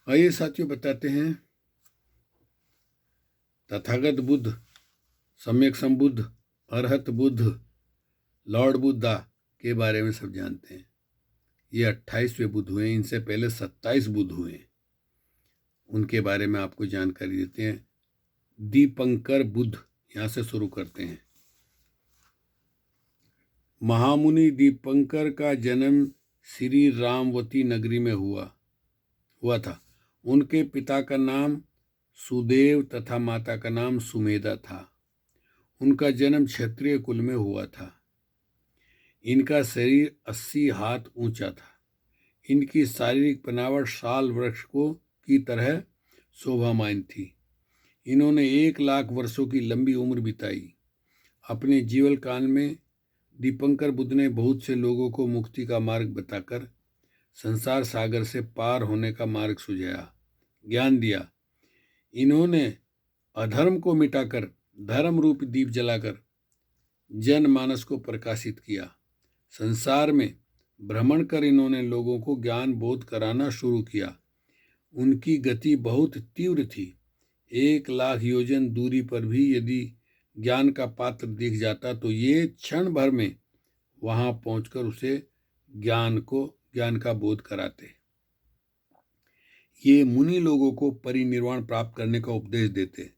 आइए साथियों बताते हैं तथागत बुद्ध, सम्यक संबुद्ध, अरहत बुद्ध, लॉर्ड बुद्धा के बारे में सब जानते हैं। ये 28वें बुद्ध हुए, इनसे पहले 27 बुद्ध हुए। उनके बारे में आपको जानकारी देते हैं। दीपंकर बुद्ध, यहाँ से शुरू करते हैं। महामुनि दीपंकर का जन्म श्री रामवती नगरी में हुआ था। उनके पिता का नाम सुदेव तथा माता का नाम सुमेधा था। उनका जन्म क्षत्रिय कुल में हुआ था। इनका शरीर 80 हाथ ऊंचा था। इनकी शारीरिक बनावट साल वृक्ष की तरह शोभामायन थी। इन्होंने 1 लाख वर्षों की लंबी उम्र बिताई। अपने जीवन काल में दीपंकर बुद्ध ने बहुत से लोगों को मुक्ति का मार्ग बताकर संसार सागर से पार होने का मार्ग सुझाया, ज्ञान दिया। इन्होंने अधर्म को मिटाकर धर्म रूपी दीप जलाकर जनमानस को प्रकाशित किया। संसार में भ्रमण कर इन्होंने लोगों को ज्ञान बोध कराना शुरू किया। उनकी गति बहुत तीव्र थी। 1 लाख योजन दूरी पर भी यदि ज्ञान का पात्र दिख जाता तो ये क्षण भर में वहां पहुंचकर उसे ज्ञान का बोध कराते। ये मुनि लोगों को परिनिर्वाण प्राप्त करने का उपदेश देते।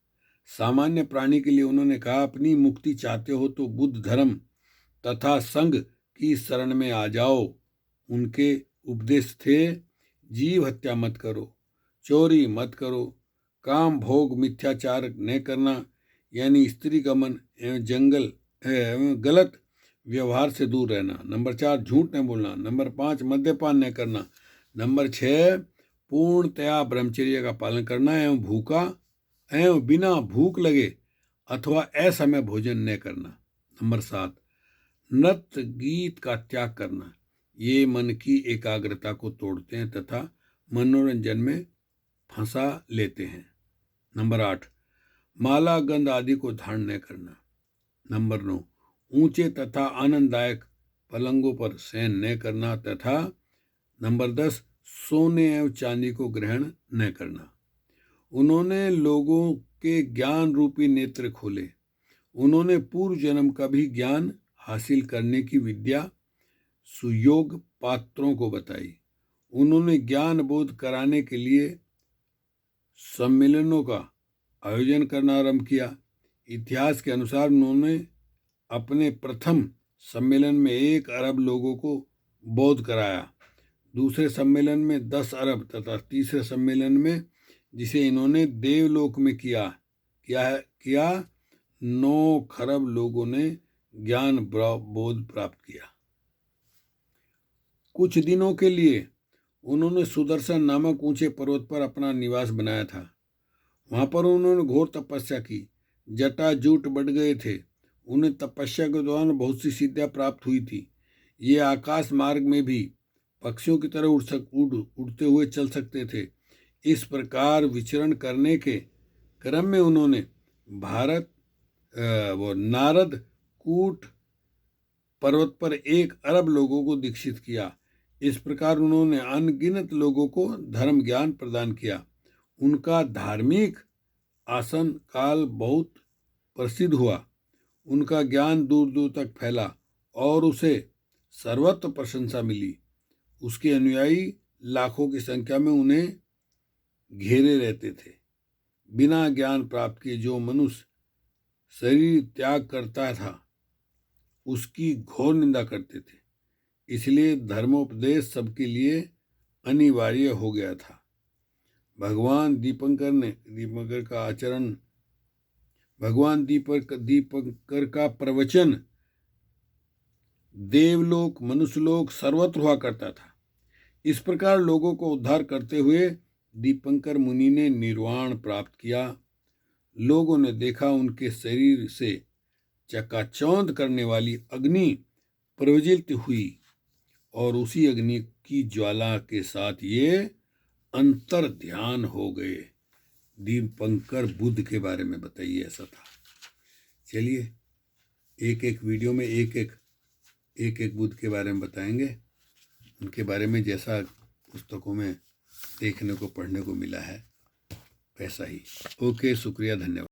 सामान्य प्राणी के लिए उन्होंने कहा, अपनी मुक्ति चाहते हो तो बुद्ध धर्म तथा संघ की शरण में आ जाओ। उनके उपदेश थे, जीव हत्या मत करो, चोरी मत करो, काम भोग मिथ्याचार न करना यानी स्त्री गमन एवं गलत व्यवहार से दूर रहना। नंबर 4, झूठ न बोलना। नंबर 5, मद्यपान न करना। नंबर 6, पूर्णतया ब्रह्मचर्य का पालन करना एवं बिना भूख लगे अथवा असमय भोजन न करना। नंबर 7, नृत्य गीत का त्याग करना। ये मन की एकाग्रता को तोड़ते हैं तथा मनोरंजन में फंसा लेते हैं। नंबर 8, माला गंध आदि को धारण न करना। नंबर 9, ऊंचे तथा आनंददायक पलंगों पर शयन न करना तथा नंबर 10, सोने एवं चांदी को ग्रहण न करना। उन्होंने लोगों के ज्ञान रूपी नेत्र खोले। उन्होंने पूर्व जन्म का भी ज्ञान हासिल करने की विद्या सुयोग पात्रों को बताई। उन्होंने ज्ञान बोध कराने के लिए सम्मेलनों का आयोजन करना आरंभ किया। इतिहास के अनुसार उन्होंने अपने प्रथम सम्मेलन में 1 अरब लोगों को बोध कराया, दूसरे सम्मेलन में 10 अरब तथा तीसरे सम्मेलन में, जिसे इन्होंने देवलोक में किया 9 खरब लोगों ने ज्ञान बोध प्राप्त किया। कुछ दिनों के लिए उन्होंने सुदर्शन नामक ऊंचे पर्वत पर अपना निवास बनाया था। वहां पर उन्होंने घोर तपस्या की। जटाजूट बढ़ गए थे। उन्हें तपस्या के दौरान बहुत सी सिद्धियां प्राप्त हुई थी। ये आकाश मार्ग में भी पक्षियों की तरह उड़ते हुए चल सकते थे। इस प्रकार विचरण करने के क्रम में उन्होंने नारद कूट पर्वत पर 1 अरब लोगों को दीक्षित किया। इस प्रकार उन्होंने अनगिनत लोगों को धर्म ज्ञान प्रदान किया। उनका धार्मिक आसन काल बहुत प्रसिद्ध हुआ। उनका ज्ञान दूर दूर तक फैला और उसे सर्वत्र प्रशंसा मिली। उसके अनुयायी लाखों की संख्या में उन्हें घेरे रहते थे। बिना ज्ञान प्राप्त किए जो मनुष्य शरीर त्याग करता था उसकी घोर निंदा करते थे। इसलिए धर्मोपदेश सबके लिए अनिवार्य हो गया था। भगवान दीपंकर का प्रवचन देवलोक मनुष्यलोक सर्वत्र हुआ करता था। इस प्रकार लोगों को उद्धार करते हुए दीपंकर मुनि ने निर्वाण प्राप्त किया। लोगों ने देखा उनके शरीर से चकाचौंध करने वाली अग्नि प्रज्वलित हुई और उसी अग्नि की ज्वाला के साथ ये अंतर ध्यान हो गए। दीपंकर बुद्ध के बारे में बताइए ऐसा था। चलिए एक एक वीडियो में एक एक बुद्ध के बारे में बताएंगे। उनके बारे में जैसा पुस्तकों में देखने को पढ़ने को मिला है वैसा ही। ओके, शुक्रिया, धन्यवाद।